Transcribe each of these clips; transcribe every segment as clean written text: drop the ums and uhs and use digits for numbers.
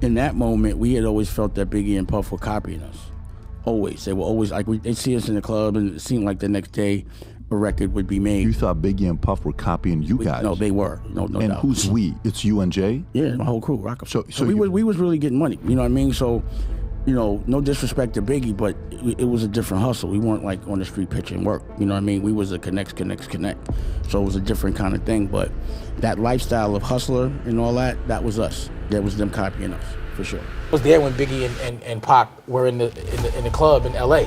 in that moment, we had always felt that Biggie and Puff were copying us. Always. They were always like, they'd see us in the club, and it seemed like the next day a record would be made. You thought Biggie and Puff were copying you guys? No, they were. No and doubt. And who's we? It's you and Jay? Yeah, my whole crew, Roc-A-Fella. So we was really getting money. You know what I mean? So, you know, no disrespect to Biggie, but it was a different hustle. We weren't like on the street pitching work. You know what I mean? We was a connect. So it was a different kind of thing. But that lifestyle of hustler and all that was us. That was them copying us, for sure. I was there when Biggie and Pac were in the club in LA,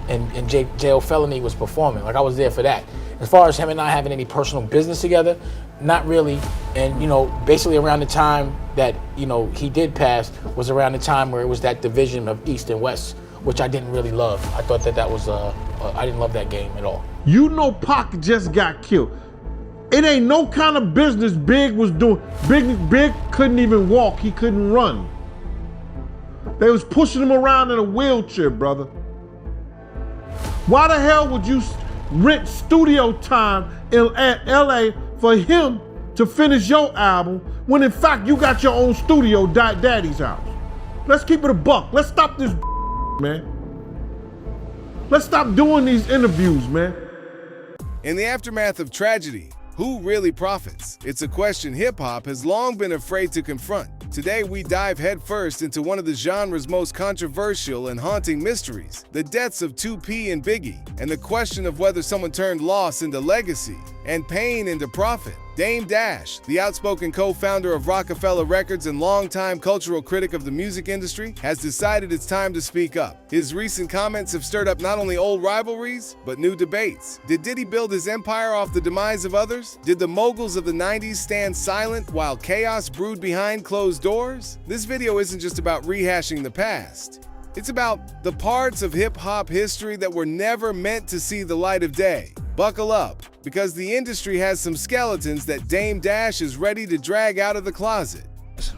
and J.O. Felony was performing. Like, I was there for that. As far as him and I having any personal business together, not really. And, you know, basically around the time that, you know, he did pass was around the time where it was that division of East and West, which I didn't really love. I thought that was, I didn't love that game at all. You know Pac just got killed. It ain't no kind of business Big was doing. Big couldn't even walk, he couldn't run. They was pushing him around in a wheelchair, brother. Why the hell would you rent studio time at LA for him to finish your album when in fact you got your own studio at Daddy's house? Let's keep it a buck. Let's stop this man. Let's stop doing these interviews, man. In the aftermath of tragedy, who really profits? It's a question hip-hop has long been afraid to confront. Today, we dive headfirst into one of the genre's most controversial and haunting mysteries, the deaths of 2P and Biggie, and the question of whether someone turned loss into legacy and pain into profit. Dame Dash, the outspoken co-founder of Roc-A-Fella Records and longtime cultural critic of the music industry, has decided it's time to speak up. His recent comments have stirred up not only old rivalries, but new debates. Did Diddy build his empire off the demise of others? Did the moguls of the 90s stand silent while chaos brewed behind closed doors? This video isn't just about rehashing the past. It's about the parts of hip-hop history that were never meant to see the light of day. Buckle up, because the industry has some skeletons that Dame Dash is ready to drag out of the closet.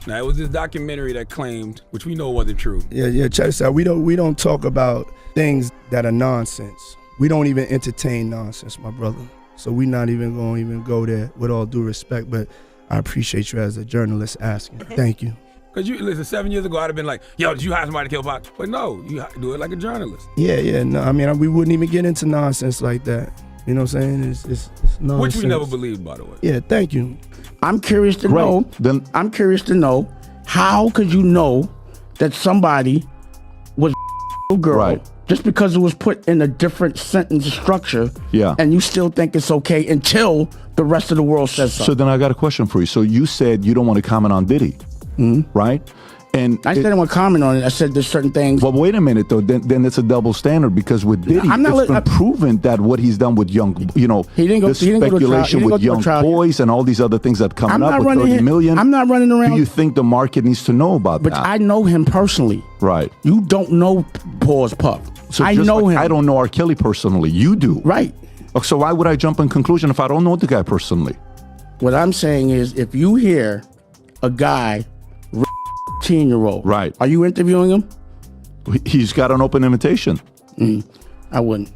Now, it was this documentary that claimed, which we know wasn't true. Yeah, check this out. We don't talk about things that are nonsense. We don't even entertain nonsense, my brother. So we're not even going to go there, with all due respect, but I appreciate you as a journalist asking. Thank you. Because listen, 7 years ago, I'd have been like, yo, did you hire somebody to kill Pac? But no, you do it like a journalist. Yeah, no, I mean, we wouldn't even get into nonsense like that. You know what I'm saying? It's nonsense. Which we never believed, by the way. Yeah, thank you. I'm curious to know. I'm curious to know, how could you know that somebody was a girl just because it was put in a different sentence structure? Yeah. And you still think it's okay until the rest of the world says so? So then I got a question for you. So you said you don't want to comment on Diddy, right? And I didn't want to comment on it. I said there's certain things. Well, wait a minute though. Then it's a double standard, because with Diddy, it's been proven that what he's done with young, you know, the speculation with young boys and all these other things that coming up with 30 million. I'm not running around. Do you think the market needs to know about that? But I know him personally. Right. You don't know Pause Puff. So I know him. I don't know R. Kelly personally. You do. Right. So why would I jump in conclusion if I don't know the guy personally? What I'm saying is, if you hear a guy 18-year-old. Right. Are you interviewing him? He's got an open invitation. I wouldn't.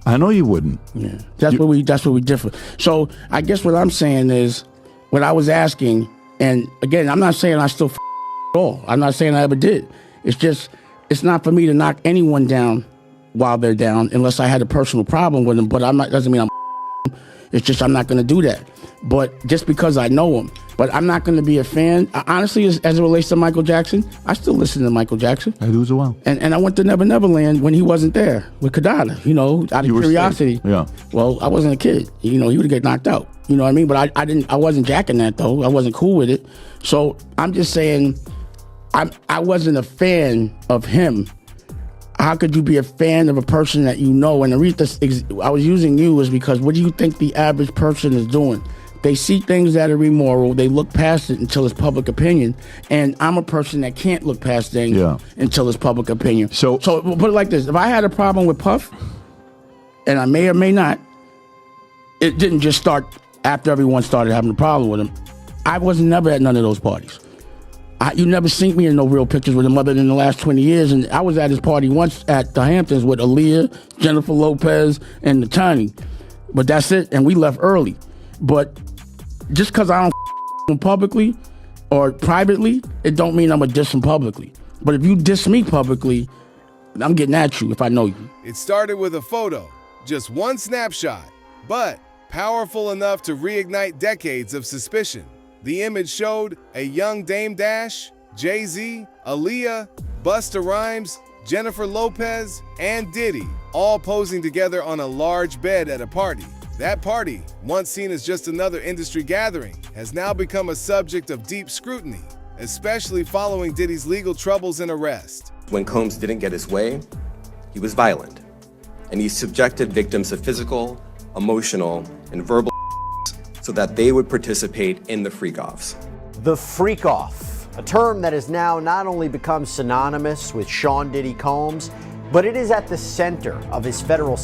I know you wouldn't. Yeah. That's where we differ. So I guess what I'm saying is, what I was asking, and again, I'm not saying I still at all. I'm not saying I ever did. It's just, it's not for me to knock anyone down while they're down, unless I had a personal problem with them. But doesn't mean I'm. It's just I'm not going to do that. But just because I know him. But I'm not going to be a fan. Honestly, as it relates to Michael Jackson, I still listen to Michael Jackson. I do as well. And I went to Never Never Land when he wasn't there with Kadada, you know, out of curiosity. Yeah. Well, I wasn't a kid. You know, he would get knocked out. You know what I mean? But I wasn't jacking that, though. I wasn't cool with it. So I'm just saying, I wasn't a fan of him. How could you be a fan of a person that you know? And the reason I was using you is because, what do you think the average person is doing? They see things that are immoral. They look past it until it's public opinion. And I'm a person that can't look past things until it's public opinion. So put it like this. If I had a problem with Puff, and I may or may not, it didn't just start after everyone started having a problem with him. I was never at none of those parties. You never seen me in no real pictures with him other than the last 20 years. And I was at his party once at the Hamptons with Aaliyah, Jennifer Lopez, and Natani. But that's it. And we left early. But just because I don't him publicly, or privately, it don't mean I'm gonna diss him publicly. But if you diss me publicly, I'm getting at you if I know you. It started with a photo, just one snapshot, but powerful enough to reignite decades of suspicion. The image showed a young Dame Dash, Jay-Z, Aaliyah, Busta Rhymes, Jennifer Lopez, and Diddy, all posing together on a large bed at a party. That party, once seen as just another industry gathering, has now become a subject of deep scrutiny, especially following Diddy's legal troubles and arrest. When Combs didn't get his way, he was violent, and he subjected victims to physical, emotional, and verbal so that they would participate in the freak-offs. The freak-off, a term that has now not only become synonymous with Sean Diddy Combs, but it is at the center of his federal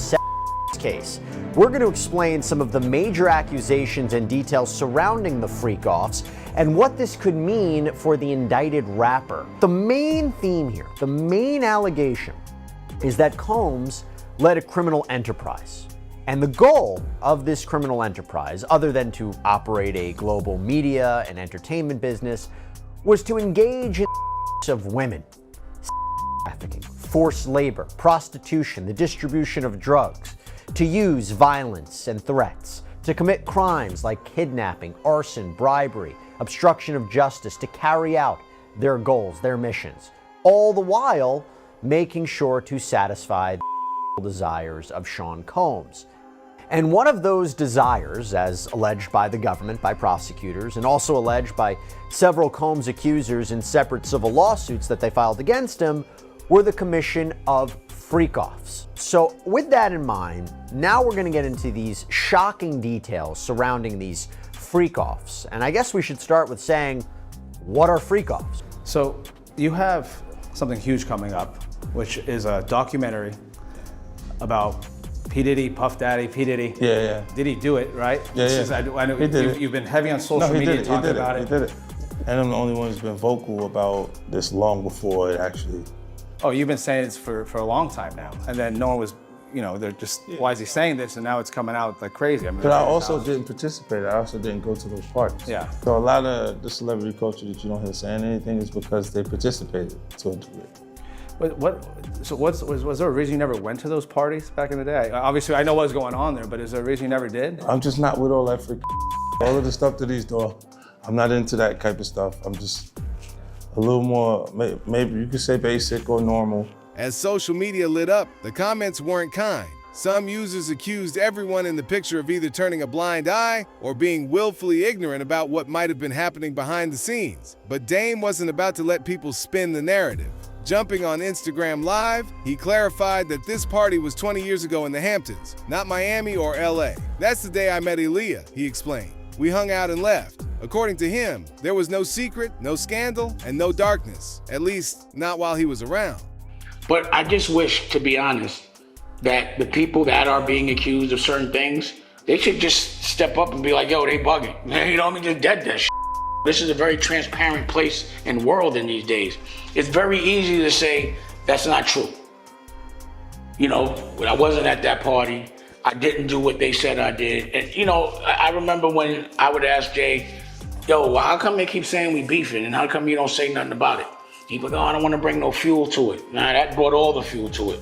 case. We're going to explain some of the major accusations and details surrounding the freak-offs and what this could mean for the indicted rapper. The main theme here, the main allegation, is that Combs led a criminal enterprise. And the goal of this criminal enterprise, other than to operate a global media and entertainment business, was to engage in of women, trafficking, forced labor, prostitution, the distribution of drugs, to use violence and threats, to commit crimes like kidnapping, arson, bribery, obstruction of justice, to carry out their goals, their missions, all the while making sure to satisfy the desires of Sean Combs. And one of those desires, as alleged by the government, by prosecutors, and also alleged by several Combs accusers in separate civil lawsuits that they filed against him, were the commission of freak-offs. So with that in mind, now we're going to get into these shocking details surrounding these freak-offs. And I guess we should start with saying, what are freak-offs? So you have something huge coming up, which is a documentary about P. Diddy, Puff Daddy, P. Diddy. Yeah. Did he do it, right? I know he did it. You've been heavy on social media talking about it. He did it. And I'm the only one who's been vocal about this long before it actually. Oh, you've been saying this for a long time now. And then no one was, they're just, why is he saying this? And now it's coming out like crazy. I mean, but I also didn't participate. I also didn't go to those parties. Yeah. So a lot of the celebrity culture that you don't hear saying anything is because they participated to a degree. Was there a reason you never went to those parties back in the day? Obviously, I know what was going on there, but is there a reason you never did? I'm just not with all that freak. All of the stuff that he's doing, I'm not into that type of stuff. I'm just a little more, maybe you could say basic or normal. As social media lit up, the comments weren't kind. Some users accused everyone in the picture of either turning a blind eye or being willfully ignorant about what might have been happening behind the scenes. But Dame wasn't about to let people spin the narrative. Jumping on Instagram Live, he clarified that this party was 20 years ago in the Hamptons, not Miami or LA. That's the day I met Aaliyah, he explained. We hung out and left. According to him, there was no secret, no scandal, and no darkness, at least not while he was around. But I just wish, to be honest, that the people that are being accused of certain things, they should just step up and be like, yo, they bugging. Man, you know what I mean? Just dead that shit. This is a very transparent place and world in these days. It's very easy to say that's not true. I wasn't at that party. I didn't do what they said I did. And I remember when I would ask Jay, yo, well, how come they keep saying we beefing and how come you don't say nothing about it? He'd be like, oh, I don't want to bring no fuel to it. Nah, that brought all the fuel to it.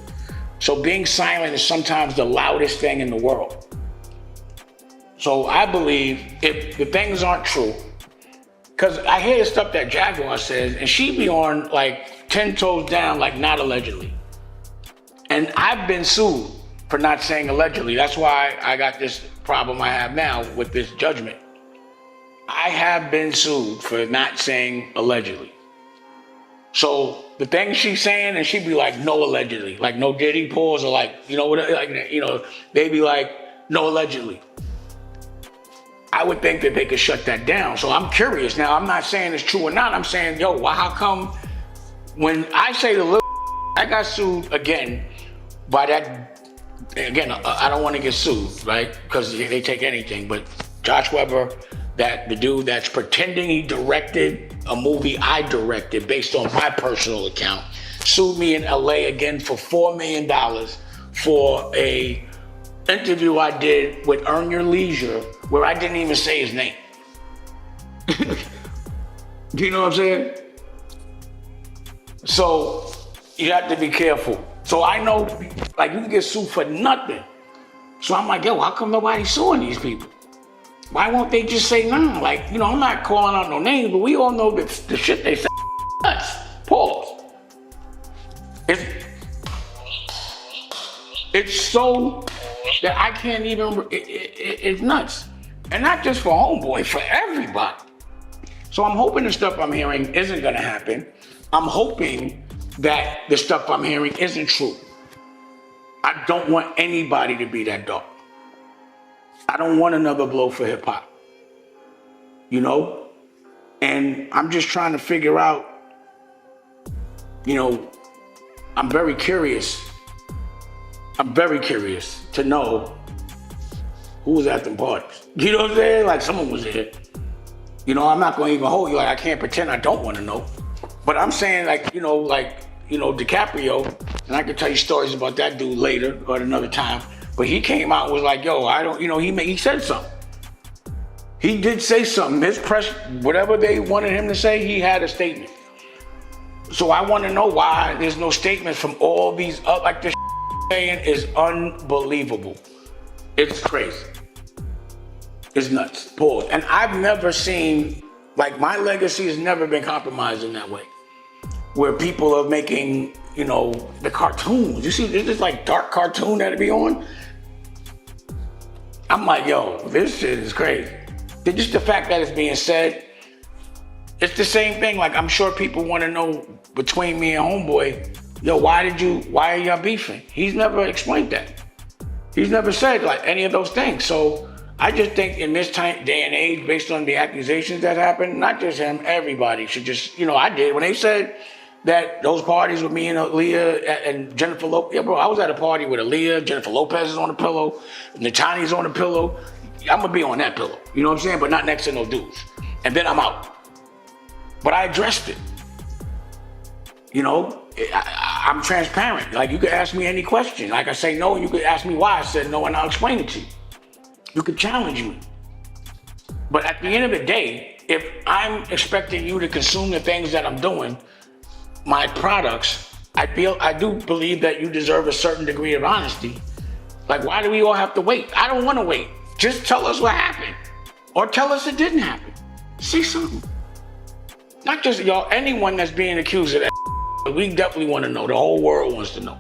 So being silent is sometimes the loudest thing in the world. So I believe if the things aren't true, because I hear the stuff that Jaguar says, and she be on like 10 toes down, like not allegedly. And I've been sued for not saying allegedly. That's why I got this problem I have now with this judgment. I have been sued for not saying allegedly. So the things she's saying, and she'd be like, no allegedly, like no Diddy pause, or like, they be like, no allegedly. I would think that they could shut that down. So I'm curious. Now, I'm not saying it's true or not. I'm saying, yo, well, how come when I say the little, I got sued again by that, again, I don't want to get sued, right? Because they take anything. But Josh Weber, the dude that's pretending he directed a movie I directed based on my personal account, sued me in LA again for $4 million for a interview I did with Earn Your Leisure where I didn't even say his name. Do you know what I'm saying? So you have to be careful. So I know, like, you can get sued for nothing. So I'm like, yo, how come nobody's suing these people? Why won't they just say nah? Like, you know, I'm not calling out no names, but we all know that the shit they say nuts. Pause. It's so that I can't even, it's nuts. And not just for Homeboy, for everybody. So I'm hoping the stuff I'm hearing isn't gonna happen. I'm hoping that the stuff I'm hearing isn't true. I don't want anybody to be that dark. I don't want another blow for hip hop. You know? And I'm just trying to figure out, you know, I'm very curious to know who was at them parties. You know what I'm saying? Like, someone was there. You know, I'm not gonna even hold you, like, I can't pretend I don't wanna know. But I'm saying, like, DiCaprio, and I can tell you stories about that dude later or at another time, but he came out and was like, yo, I don't, you know, he said something. He did say something. His press, whatever they wanted him to say, he had a statement. So I wanna know why there's no statement from all these, like, this saying is unbelievable. It's crazy. It's nuts. Pause. And I've never seen, like, my legacy has never been compromised in that way. Where people are making, you know, the cartoons. You see, there's this like dark cartoon that'd be on. I'm like, yo, this shit is crazy. Just the fact that it's being said, it's the same thing. Like, I'm sure people want to know between me and Homeboy, yo, why are y'all beefing? He's never explained that. He's never said like any of those things. So I just think in this day and age, based on the accusations that happened, not just him, everybody should just, you know, I did. When they said that those parties with me and Aaliyah and Jennifer Lopez, yeah, bro, I was at a party with Aaliyah, Jennifer Lopez is on the pillow, Natani's on the pillow. I'm gonna be on that pillow, you know what I'm saying? But not next to no dudes. And then I'm out. But I addressed it. You know, I'm transparent. Like, you could ask me any question. Like, I say no, you could ask me why I said no, and I'll explain it to you. You could challenge me. But at the end of the day, if I'm expecting you to consume the things that I'm doing, my products, I do believe that you deserve a certain degree of honesty. Like, why do we all have to wait? I don't want to wait. Just tell us what happened. Or tell us it didn't happen. Say something. Not just y'all, anyone that's being accused of that, we definitely want to know. The whole world wants to know.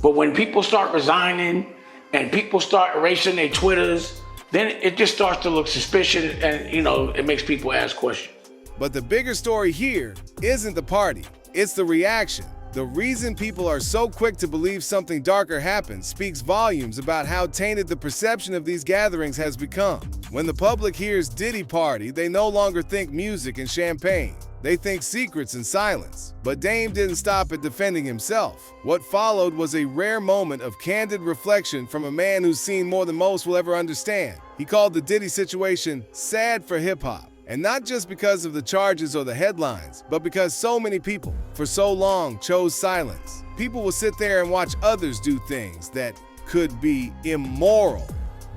But when people start resigning and people start erasing their Twitters, then it just starts to look suspicious and, you know, it makes people ask questions. But the bigger story here isn't the party, it's the reaction. The reason people are so quick to believe something darker happened speaks volumes about how tainted the perception of these gatherings has become. When the public hears Diddy party, they no longer think music and champagne. They think secrets and silence. But Dame didn't stop at defending himself. What followed was a rare moment of candid reflection from a man who's seen more than most will ever understand. He called the Diddy situation sad for hip-hop. And not just because of the charges or the headlines, but because so many people, for so long, chose silence. People will sit there and watch others do things that could be immoral,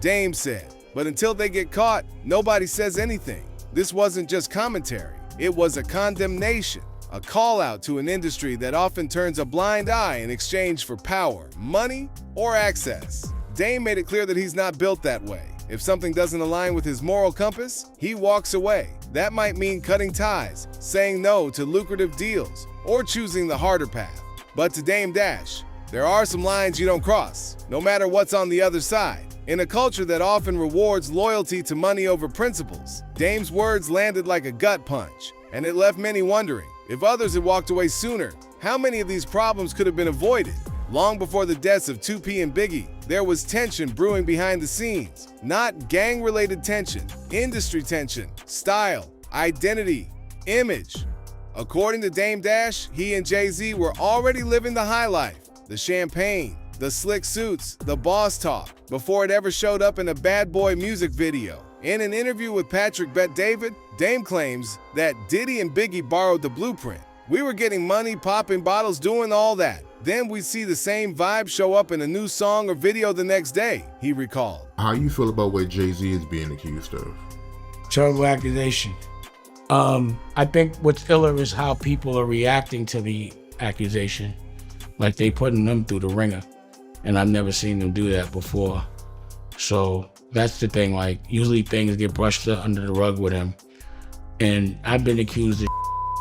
Dame said. But until they get caught, nobody says anything. This wasn't just commentary. It was a condemnation, a call out to an industry that often turns a blind eye in exchange for power, money, or access. Dame made it clear that he's not built that way. If something doesn't align with his moral compass, he walks away. That might mean cutting ties, saying no to lucrative deals, or choosing the harder path. But to Dame Dash, there are some lines you don't cross, no matter what's on the other side. In a culture that often rewards loyalty to money over principles, Dame's words landed like a gut punch, and it left many wondering, if others had walked away sooner, how many of these problems could have been avoided? Long before the deaths of 2P and Biggie, there was tension brewing behind the scenes. Not gang-related tension, industry tension, style, identity, image. According to Dame Dash, he and Jay-Z were already living the high life, the champagne, the slick suits, the boss talk, before it ever showed up in a Bad Boy music video. In an interview with Patrick Bet-David, Dame claims that Diddy and Biggie borrowed the blueprint. We were getting money, popping bottles, doing all that. Then we see the same vibe show up in a new song or video the next day, he recalled. How you feel about what Jay-Z is being accused of? Terrible accusation. I think what's iller is how people are reacting to the accusation. Like they putting them through the ringer. And I've never seen them do that before. So that's the thing, like usually things get brushed under the rug with him. And I've been accused of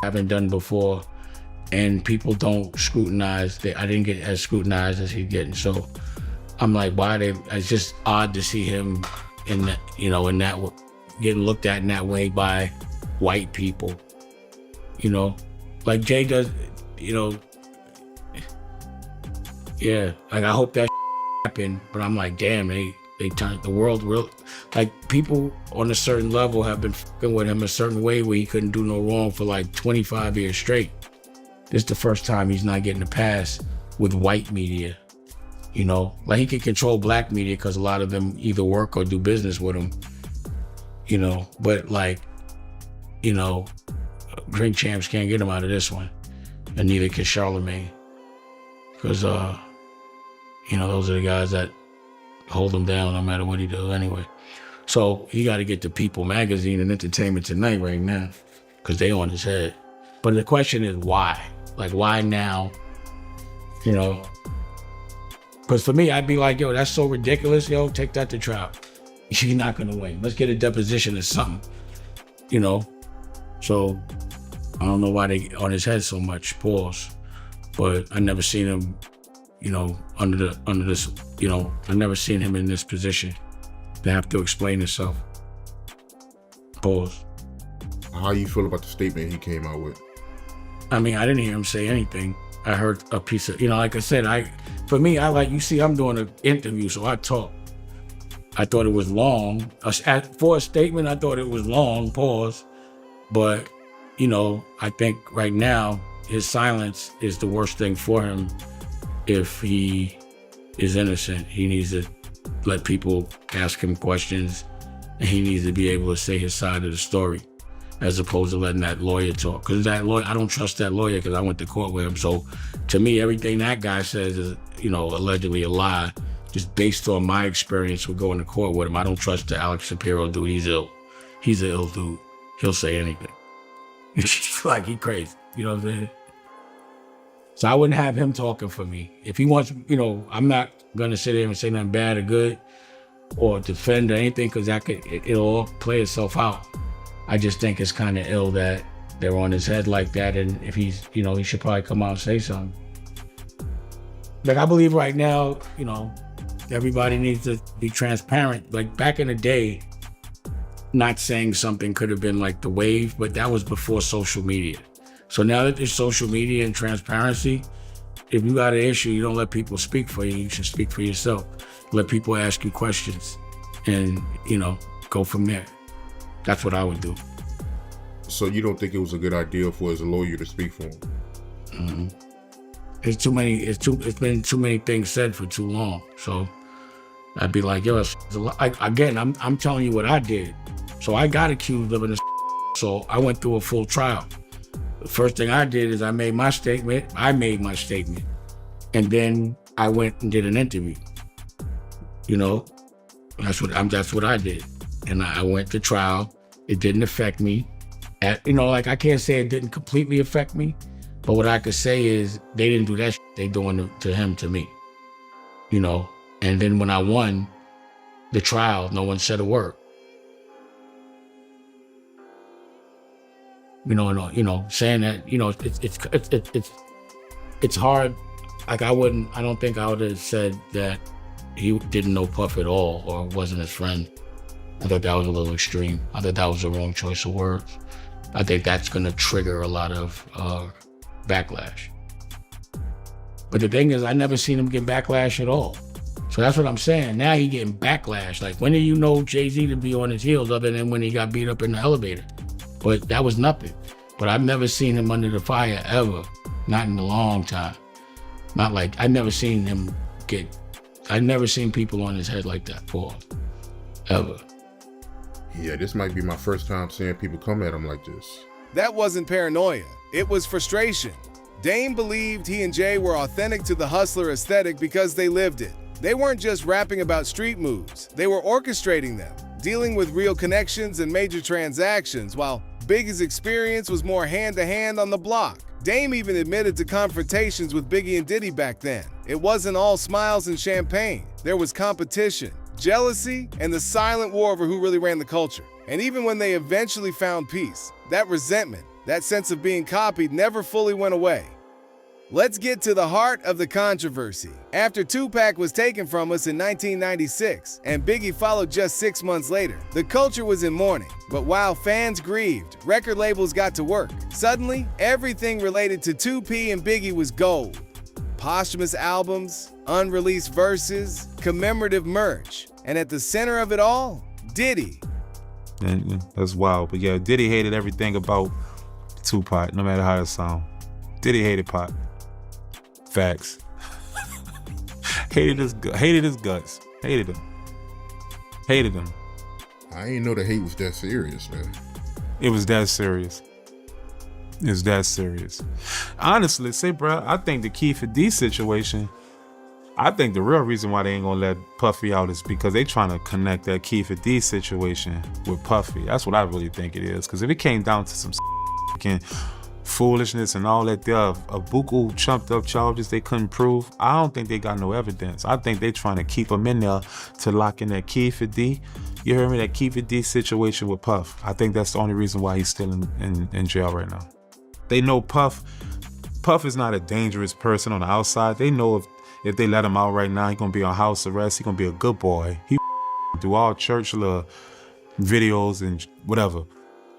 I haven't done before. And people don't scrutinize. I didn't get as scrutinized as he's getting. So I'm like, it's just odd to see him in that, in that, getting looked at in that way by white people, like Jay does, yeah, like I hope that happened, but I'm like, damn, they turned the world real, like people on a certain level have been fucking with him a certain way where he couldn't do no wrong for like 25 years straight. This is the first time he's not getting a pass with white media, like he can control black media because a lot of them either work or do business with him, but like, drink champs can't get him out of this one, and neither can Charlemagne, because those are the guys that hold him down no matter what he does anyway. So he got to get to People Magazine and Entertainment Tonight right now, because they on his head. But the question is why? Like why now? Because for me, I'd be like, yo, that's so ridiculous. Yo, take that to trial. You're not gonna win. Let's get a deposition or something. So I don't know why they on his head so much, pause. But I never seen him, under this, I never seen him in this position to have to explain himself. Pause. How you feel about the statement he came out with? I mean, I didn't hear him say anything. I heard a piece of, like I said, for me, I'm doing an interview, so I talk. I thought it was long. For a statement, I thought it was long, pause. But, I think right now, his silence is the worst thing for him. If he is innocent, he needs to let people ask him questions, and he needs to be able to say his side of the story, as opposed to letting that lawyer talk. Because that lawyer, I don't trust that lawyer because I went to court with him. So to me, everything that guy says is, allegedly a lie, just based on my experience with going to court with him. I don't trust the Alex Shapiro dude. He's ill. He's an ill dude. He'll say anything. Like he crazy. You know what I'm saying? So I wouldn't have him talking for me. If he wants, I'm not gonna sit there and say nothing bad or good or defend or anything, because it'll all play itself out. I just think it's kind of ill that they're on his head like that, and if he's, he should probably come out and say something. Like I believe right now, everybody needs to be transparent. Like back in the day, not saying something could have been like the wave, but that was before social media. So now that there's social media and transparency, if you got an issue, you don't let people speak for you. You should speak for yourself. Let people ask you questions and, go from there. That's what I would do. So you don't think it was a good idea for his lawyer to speak for him? Mm-hmm. It's been too many things said for too long. So I'd be like, yo, I'm telling you what I did. So I got accused of it. So I went through a full trial. The first thing I did is I made my statement. And then I went and did an interview. That's what I did. And I went to trial. It didn't affect me. I can't say it didn't completely affect me, but what I could say is they didn't do that shit. They doing it to him, to me. And then when I won the trial, no one said a word. Saying that, it's hard. Like I don't think I would have said that he didn't know Puff at all or wasn't his friend. I thought that was a little extreme. I thought that was the wrong choice of words. I think that's gonna trigger a lot of backlash. But the thing is, I never seen him get backlash at all. So that's what I'm saying. Now he getting backlash. Like when did you know Jay-Z to be on his heels other than when he got beat up in the elevator? But that was nothing. But I've never seen him under the fire ever. Not in a long time. Not like, I've never seen people on his head like that before. Ever. Yeah, this might be my first time seeing people come at him like this. That wasn't paranoia. It was frustration. Dame believed he and Jay were authentic to the hustler aesthetic because they lived it. They weren't just rapping about street moves. They were orchestrating them, dealing with real connections and major transactions while Biggie's experience was more hand-to-hand on the block. Dame even admitted to confrontations with Biggie and Diddy back then. It wasn't all smiles and champagne. There was competition, jealousy, and the silent war over who really ran the culture. And even when they eventually found peace, that resentment, that sense of being copied never fully went away. Let's get to the heart of the controversy. After 2Pac was taken from us in 1996 and Biggie followed just 6 months later, the culture was in mourning. But while fans grieved, record labels got to work. Suddenly, everything related to 2P and Biggie was gold. Posthumous albums, unreleased verses, commemorative merch, and at the center of it all, Diddy. And that's wild. But yeah, Diddy hated everything about 2Pac, no matter how it sound. Diddy hated Pac. Facts. hated his guts. Hated him. I ain't know the hate was that serious, man. It was that serious. Honestly, say, bro, I think the key for D situation, I think the real reason why they ain't gonna let Puffy out is because they trying to connect that Key for D situation with Puffy. That's what I really think it is. Because if it came down to some foolishness and all that there, a buku chumped up charges they couldn't prove, I don't think they got no evidence. I think they trying to keep him in there to lock in that Key for D. You heard me? That Key for D situation with Puff. I think that's the only reason why he's still in jail right now. They know Puff is not a dangerous person on the outside. They know if they let him out right now, he's gonna be on house arrest. He's gonna be a good boy. He do all church videos and whatever.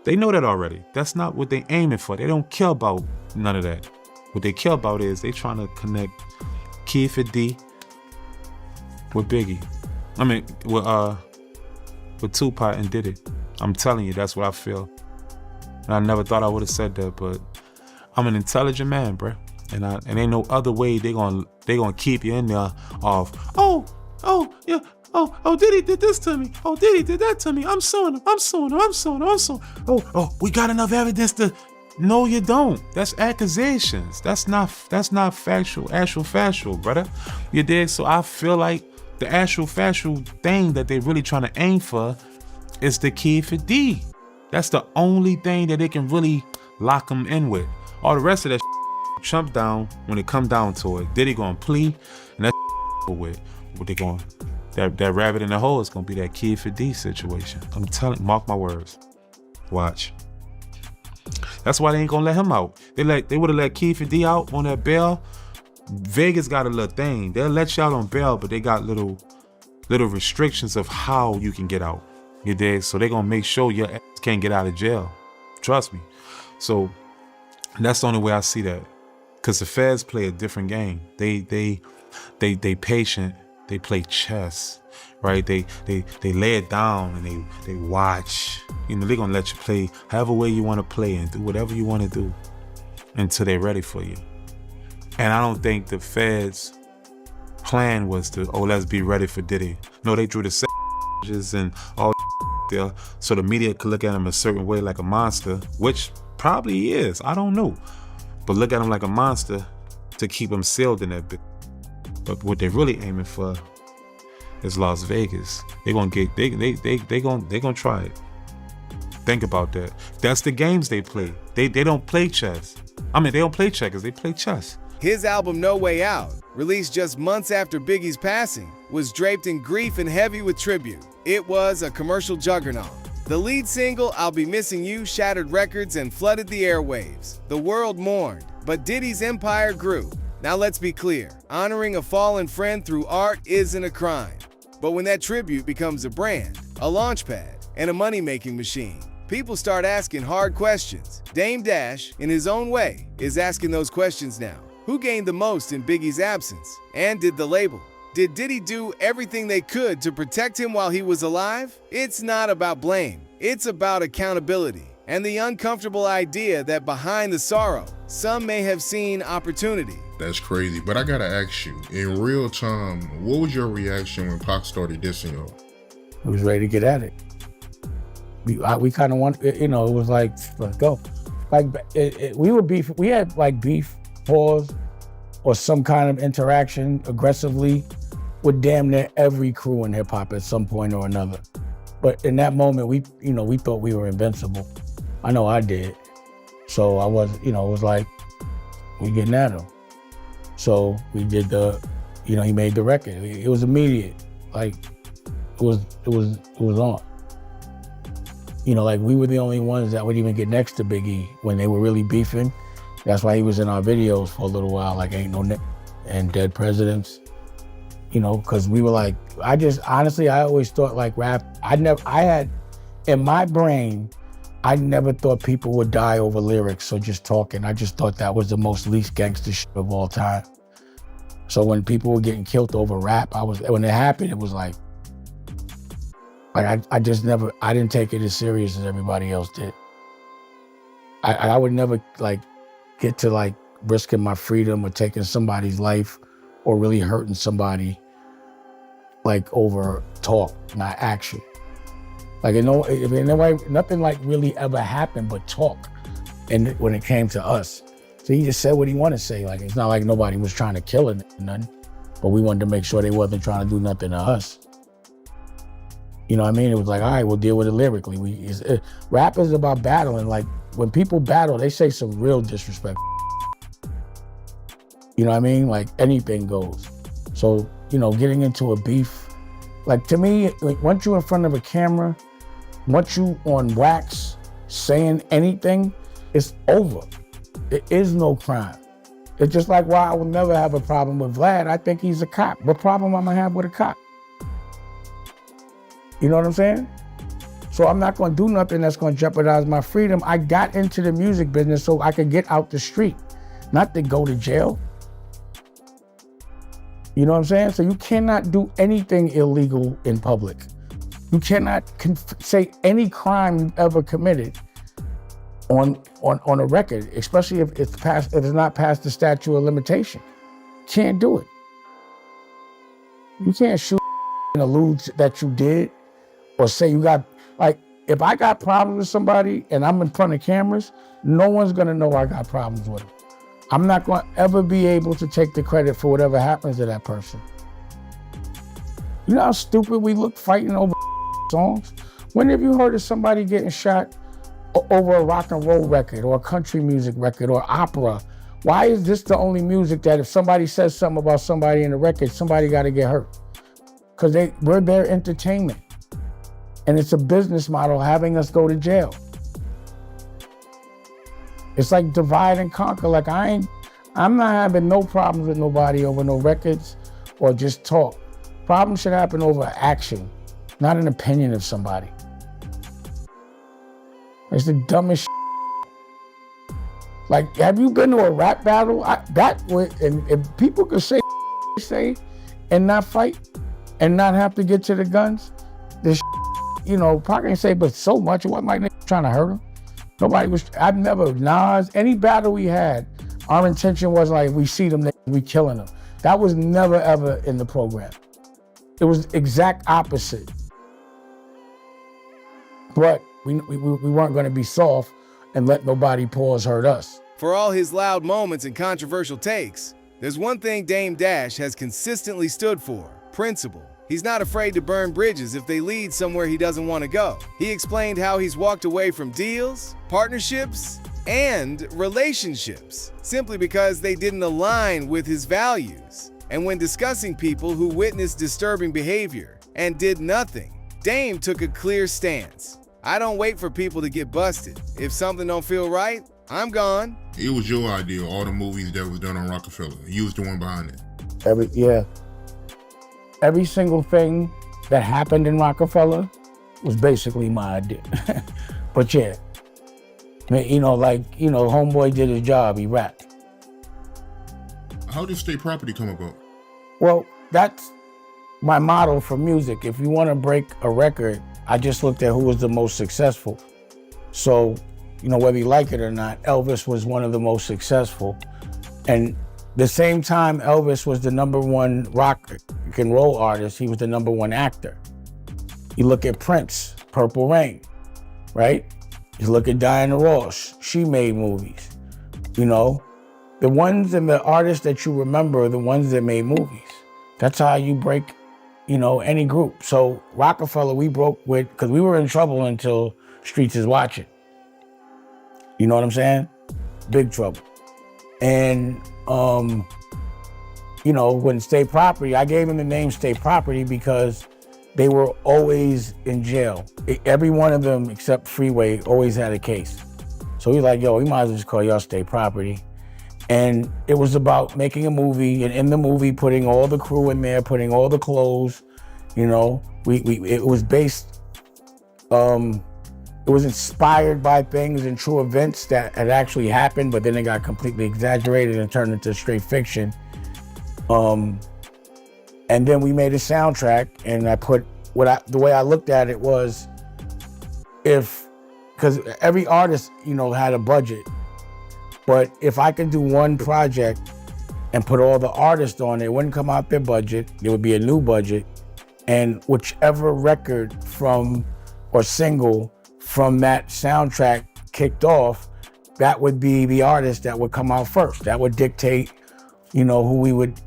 They know that already. That's not what they aiming for. They don't care about none of that. What they care about is they trying to connect Key for D with Biggie. I mean, with 2Pac and Diddy. I'm telling you, that's what I feel. And I never thought I would have said that, but I'm an intelligent man, bruh. And ain't no other way they gonna keep you in there of, yeah. Oh, Diddy did this to me. Oh, Diddy did that to me. I'm suing him. Oh, we got enough evidence to... No, you don't. That's accusations. That's not actual factual, brother. You dig? So I feel like the actual factual thing that they really trying to aim for is the Key for D. That's the only thing that they can really lock him in with. All the rest of that chump down when it come down to it. Diddy gonna plea, and that's with what they going... That rabbit in the hole is gonna be that Key for D situation. I'm telling, mark my words. Watch. That's why they ain't gonna let him out. They would have let Key for D out on that bail. Vegas got a little thing. They'll let you out on bail, but they got little restrictions of how you can get out. You dig? So they gonna make sure your ass can't get out of jail. Trust me. So that's the only way I see that. Cause the feds play a different game. They patient. They play chess, right? They lay it down and they watch. You know, they're gonna let you play however way you wanna play and do whatever you wanna do until they're ready for you. And I don't think the feds' plan was to, let's be ready for Diddy. No, they drew the savages and all there so the media could look at him a certain way like a monster, which probably he is, I don't know. But look at him like a monster to keep him sealed in that bit. But what they're really aiming for is Las Vegas. They gonna try it. Think about that. That's the games they play. They don't play chess. I mean, they don't play checkers, they play chess. His album No Way Out, released just months after Biggie's passing, was draped in grief and heavy with tribute. It was a commercial juggernaut. The lead single, I'll Be Missing You, shattered records and flooded the airwaves. The world mourned, but Diddy's empire grew. Now let's be clear, honoring a fallen friend through art isn't a crime. But when that tribute becomes a brand, a launchpad, and a money-making machine, people start asking hard questions. Dame Dash, in his own way, is asking those questions now. Who gained the most in Biggie's absence? And did the label? Did Diddy do everything they could to protect him while he was alive? It's not about blame, it's about accountability. And the uncomfortable idea that behind the sorrow, some may have seen opportunity. That's crazy, but I gotta ask you, in real time, what was your reaction when Pac started dissing y'all? We was ready to get at it. We kind of wanted, it was like, let's go. Like, we were beef, we had like beef, pause, or some kind of interaction aggressively with damn near every crew in hip hop at some point or another. But in that moment, we thought we were invincible. I know I did. So I was, it was like, we getting at him. So we did he made the record. It was immediate. Like, it was on. Like we were the only ones that would even get next to Biggie when they were really beefing. That's why he was in our videos for a little while, like Ain't No Nick and Dead Presidents. Because we were like, I always thought like rap, in my brain, I never thought people would die over lyrics or just talking. I just thought that was the most least gangster shit of all time. So when people were getting killed over rap, when it happened, it was like I didn't take it as serious as everybody else did. I would never like get to like risking my freedom or taking somebody's life or really hurting somebody like over talk, not action. Like, nothing like really ever happened but talk. And when it came to us, so he just said what he wanted to say. Like, it's not like nobody was trying to kill him or nothing, but we wanted to make sure they wasn't trying to do nothing to us. You know what I mean? It was like, all right, we'll deal with it lyrically. Rap is about battling. Like, when people battle, they say some real disrespect. You know what I mean? Like, anything goes. So, getting into a beef, like, to me, like, once you're in front of a camera, once you on wax saying anything, it's over. There is no crime. It's just like why I will never have a problem with Vlad. I think he's a cop. What problem am I have with a cop? You know what I'm saying? So I'm not gonna do nothing that's gonna jeopardize my freedom. I got into the music business so I could get out the street, not to go to jail. You know what I'm saying? So you cannot do anything illegal in public. You cannot say any crime you've ever committed on a record, especially if it's not past the statute of limitation. Can't do it. You can't shoot and allude that you did or say you got, like, if I got problems with somebody and I'm in front of cameras, no one's gonna know I got problems with them. I'm not gonna ever be able to take the credit for whatever happens to that person. You know how stupid we look fighting over songs? When have you heard of somebody getting shot over a rock and roll record or a country music record or opera? Why is this the only music that if somebody says something about somebody in the record, somebody gotta get hurt? Because we're their entertainment. And it's a business model having us go to jail. It's like divide and conquer. Like I'm not having no problems with nobody over no records or just talk. Problems should happen over action, not an opinion of somebody. It's the dumbest shit. Like, have you been to a rap battle? And if people could say and not fight and not have to get to the guns, this Pac ain't say but so much. What my nigga trying to hurt him? Nas, any battle we had, our intention was like, we see them, we killing them. That was never ever in the program. It was exact opposite. But we weren't gonna be soft and let nobody pause hurt us. For all his loud moments and controversial takes, there's one thing Dame Dash has consistently stood for: principle. He's not afraid to burn bridges if they lead somewhere he doesn't want to go. He explained how he's walked away from deals, partnerships, and relationships simply because they didn't align with his values. And when discussing people who witnessed disturbing behavior and did nothing, Dame took a clear stance. I don't wait for people to get busted. If something don't feel right, I'm gone. It was your idea, all the movies that was done on Roc-A-Fella. You was the one behind it. Every single thing that happened in Roc-A-Fella was basically my idea. But yeah, homeboy did his job, he rapped. How did state property come about? Well, that's my model for music. If you want to break a record, I just looked at who was the most successful. So, whether you like it or not, Elvis was one of the most successful. And the same time Elvis was the #1 rock and roll artist, he was the #1 actor. You look at Prince, Purple Rain, right? You look at Diana Ross, she made movies. The ones and the artists that you remember are the ones that made movies. That's how you break, any group. So Roc-A-Fella we broke with, because we were in trouble until Streets is Watching. You know what I'm saying? Big trouble. And, you know, when State Property, I gave him the name State Property because they were always in jail. Every one of them except Freeway always had a case. So he's like, yo, we might as well just call y'all State Property. And it was about making a movie, and in the movie, putting all the crew in there, putting all the clothes, you know. It was based, it was inspired by things and true events that had actually happened, but then it got completely exaggerated and turned into straight fiction. And then we made a soundtrack, and I put, the way I looked at it was, because every artist, you know, had a budget. But if I could do one project and put all the artists on it, it wouldn't come out their budget. There would be a new budget. And whichever record or single from that soundtrack kicked off, that would be the artist that would come out first. That would dictate, you know, who we would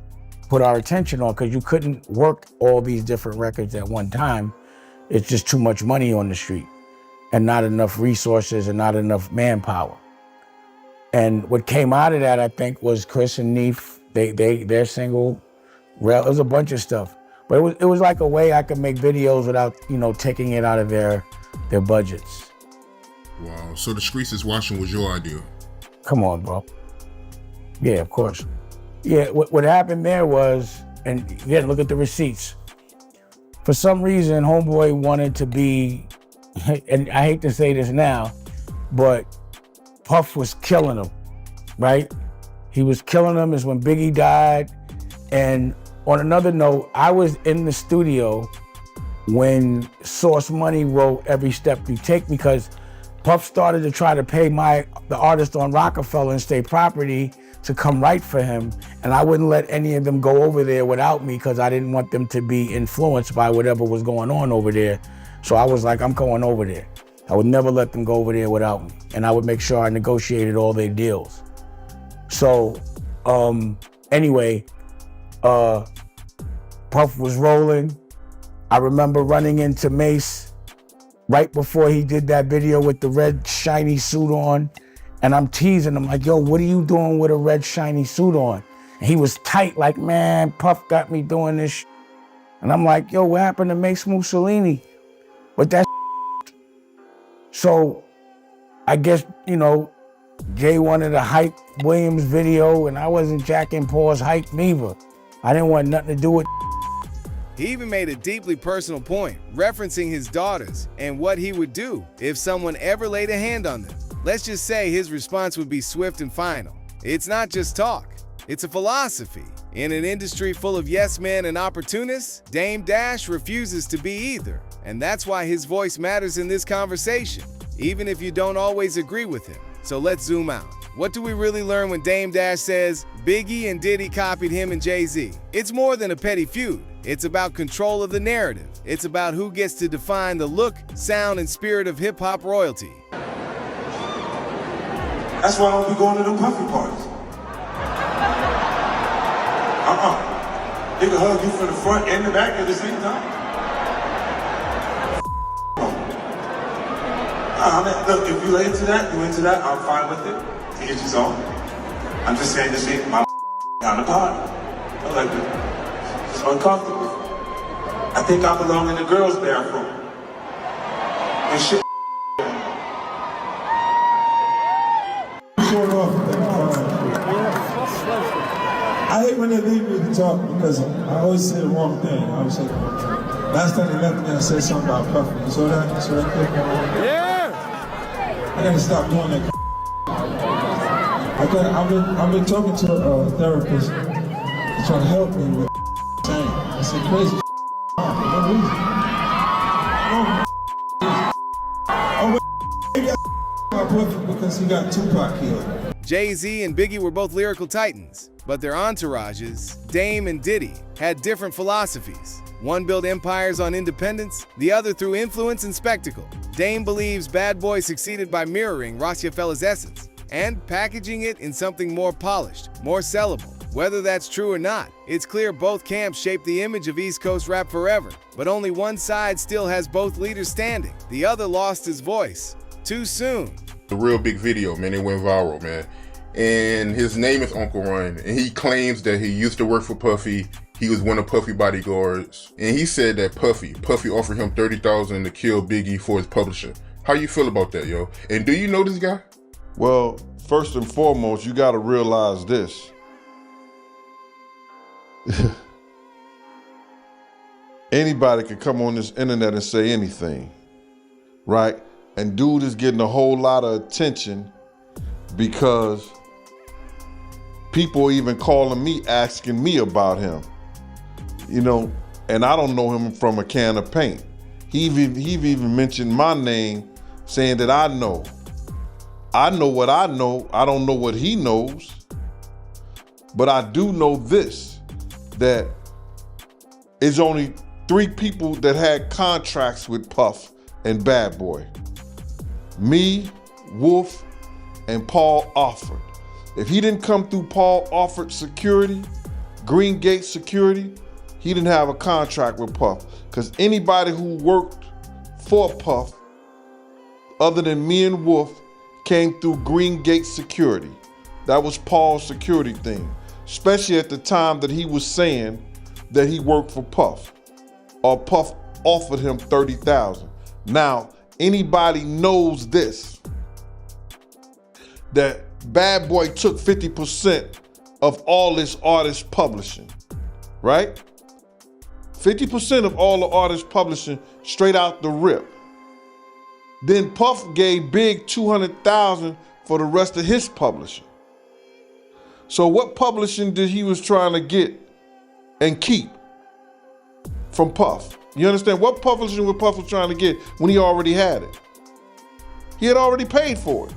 put our attention on, because you couldn't work all these different records at one time. It's just too much money on the street and not enough resources and not enough manpower. And what came out of that, I think, was Chris and Neef, their single, it was a bunch of stuff. But it was like a way I could make videos without, you know, taking it out of their budgets. Wow, so The Streets Is Watching was your idea? Come on, bro. Yeah, of course. Yeah, what happened there was, and again, look at the receipts. For some reason, Homeboy wanted to be, and I hate to say this now, but Puff was killing him, right? He was killing him is when Biggie died. And on another note, I was in the studio when Source Money wrote Every Step You Take, because Puff started to try to pay the artist on Roc-A-Fella and State Property to come write for him. And I wouldn't let any of them go over there without me, because I didn't want them to be influenced by whatever was going on over there. So I was like, I'm going over there. I would never let them go over there without me. And I would make sure I negotiated all their deals. So anyway, Puff was rolling. I remember running into Mace right before he did that video with the red shiny suit on. And I'm teasing him like, yo, what are you doing with a red shiny suit on? And he was tight, like, man, Puff got me doing this. And I'm like, yo, what happened to Mace Mussolini? But that's so I guess, you know, Jay wanted a Hype Williams video, and I wasn't jacking Paul's hype neither. I didn't want nothing to do with. He even made a deeply personal point, referencing his daughters and what he would do if someone ever laid a hand on them. Let's just say his response would be swift and final. It's not just talk, it's a philosophy. In an industry full of yes men and opportunists, Dame Dash refuses to be either. And that's why his voice matters in this conversation, even if you don't always agree with him. So let's zoom out. What do we really learn when Dame Dash says Biggie and Diddy copied him and Jay-Z? It's more than a petty feud. It's about control of the narrative. It's about who gets to define the look, sound, and spirit of hip-hop royalty. That's why I don't be going to them puffy parties. They can hug you from the front and the back at the same time. Look, if you're into that, I'm fine with it. To get you on. I'm just saying this ain't my down the party. I like it. It's uncomfortable. I think I belong in the girls' bathroom. And shit. I hate when they leave me to talk because I always say the wrong thing. I always say the wrong thing. Last time they left me, I said something about Puffy. You saw that? You saw that clip? Yeah! I gotta stop doing that. I've been talking to a therapist trying to help me with saying. I said crazy for no reason. My boyfriend because he got 2Pac killed. Jay-Z and Biggie were both lyrical titans, but their entourages, Dame and Diddy, had different philosophies. One built empires on independence, the other through influence and spectacle. Dame believes Bad Boy succeeded by mirroring Roc-A-Fella's essence and packaging it in something more polished, more sellable. Whether that's true or not, it's clear both camps shaped the image of East Coast rap forever, but only one side still has both leaders standing. The other lost his voice too soon. The real big video, man. It went viral, man. And his name is Uncle Ron, and he claims that he used to work for Puffy. He was one of Puffy bodyguards, and he said that Puffy offered him $30,000 to kill Biggie for his publisher. How you feel about that, yo? And do you know this guy? Well, first and foremost, you got to realize this. Anybody can come on this internet and say anything, right? And dude is getting a whole lot of attention because people are even calling me, asking me about him. You know, and I don't know him from a can of paint. He even mentioned my name, saying that I know. I know what I know. I don't know what he knows. But I do know this, that it's only 3 people that had contracts with Puff and Bad Boy. Me, Wolf, and Paul Alford. If he didn't come through Paul Alford security, Green Gate security, he didn't have a contract with Puff. Because anybody who worked for Puff, other than me and Wolf, came through Green Gate security. That was Paul's security thing. Especially at the time that he was saying that he worked for Puff. Or Puff offered him $30,000. Now, anybody knows this, that Bad Boy took 50% of all this artist publishing, right? 50% of all the artist publishing straight out the rip. Then Puff gave Big $200,000 for the rest of his publishing. So what publishing did he was trying to get and keep from Puff? You understand? What publishing was Puff was trying to get when he already had it? He had already paid for it.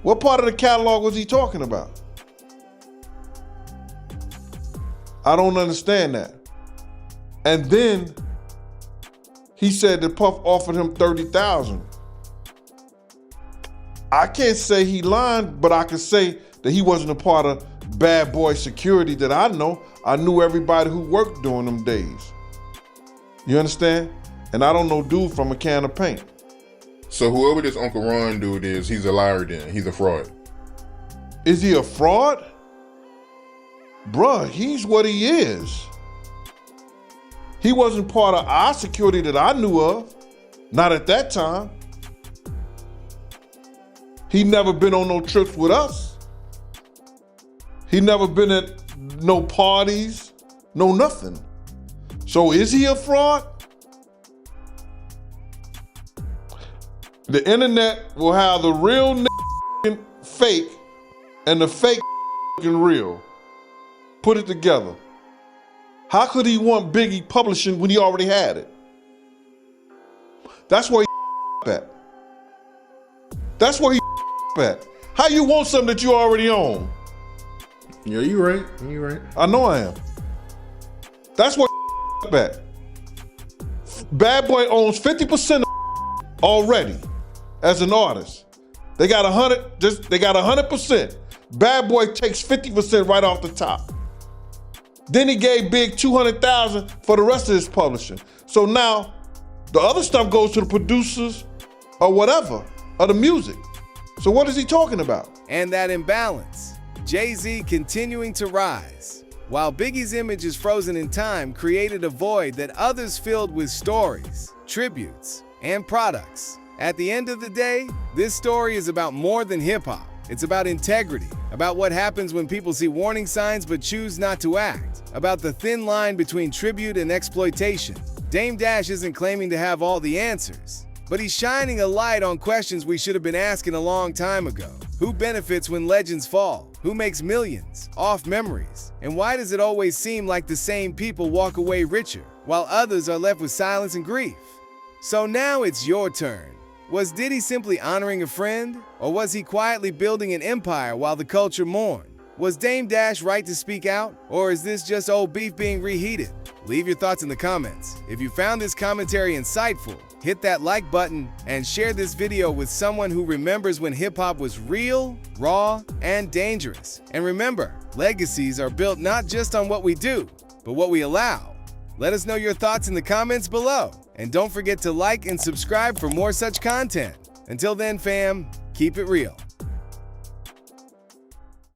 What part of the catalog was he talking about? I don't understand that. And then he said that Puff offered him $30,000. I can't say he lied, but I can say that he wasn't a part of Bad Boy security that I know. I knew everybody who worked during them days. You understand? And I don't know dude from a can of paint. So whoever this Uncle Ron dude is, he's a liar then. He's a fraud. Is he a fraud? Bruh, he's what he is. He wasn't part of our security that I knew of. Not at that time. He never been on no trips with us. He never been at no parties, no nothing. So is he a fraud? The internet will have the real fake and the fake real. Put it together. How could he want Biggie publishing when he already had it? That's where he at. That's where he at. How you want something that you already own? Yeah, you right. You right. I know I am. That's where at. Bad Boy owns 50% already as an artist. They got 100%. Bad Boy takes 50% right off the top. Then he gave Big $200,000 for the rest of his publishing. So now the other stuff goes to the producers or whatever, or the music. So what is he talking about? And that imbalance. Jay-Z continuing to rise. While Biggie's image is frozen in time, created a void that others filled with stories, tributes, and products. At the end of the day, this story is about more than hip-hop. It's about integrity, about what happens when people see warning signs but choose not to act, about the thin line between tribute and exploitation. Dame Dash isn't claiming to have all the answers, but he's shining a light on questions we should have been asking a long time ago. Who benefits when legends fall? Who makes millions off memories? And why does it always seem like the same people walk away richer, while others are left with silence and grief? So now it's your turn. Was Diddy simply honoring a friend? Or was he quietly building an empire while the culture mourned? Was Dame Dash right to speak out? Or is this just old beef being reheated? Leave your thoughts in the comments. If you found this commentary insightful, hit that like button and share this video with someone who remembers when hip-hop was real, raw, and dangerous. And remember, legacies are built not just on what we do, but what we allow. Let us know your thoughts in the comments below. And don't forget to like and subscribe for more such content. Until then, fam, keep it real.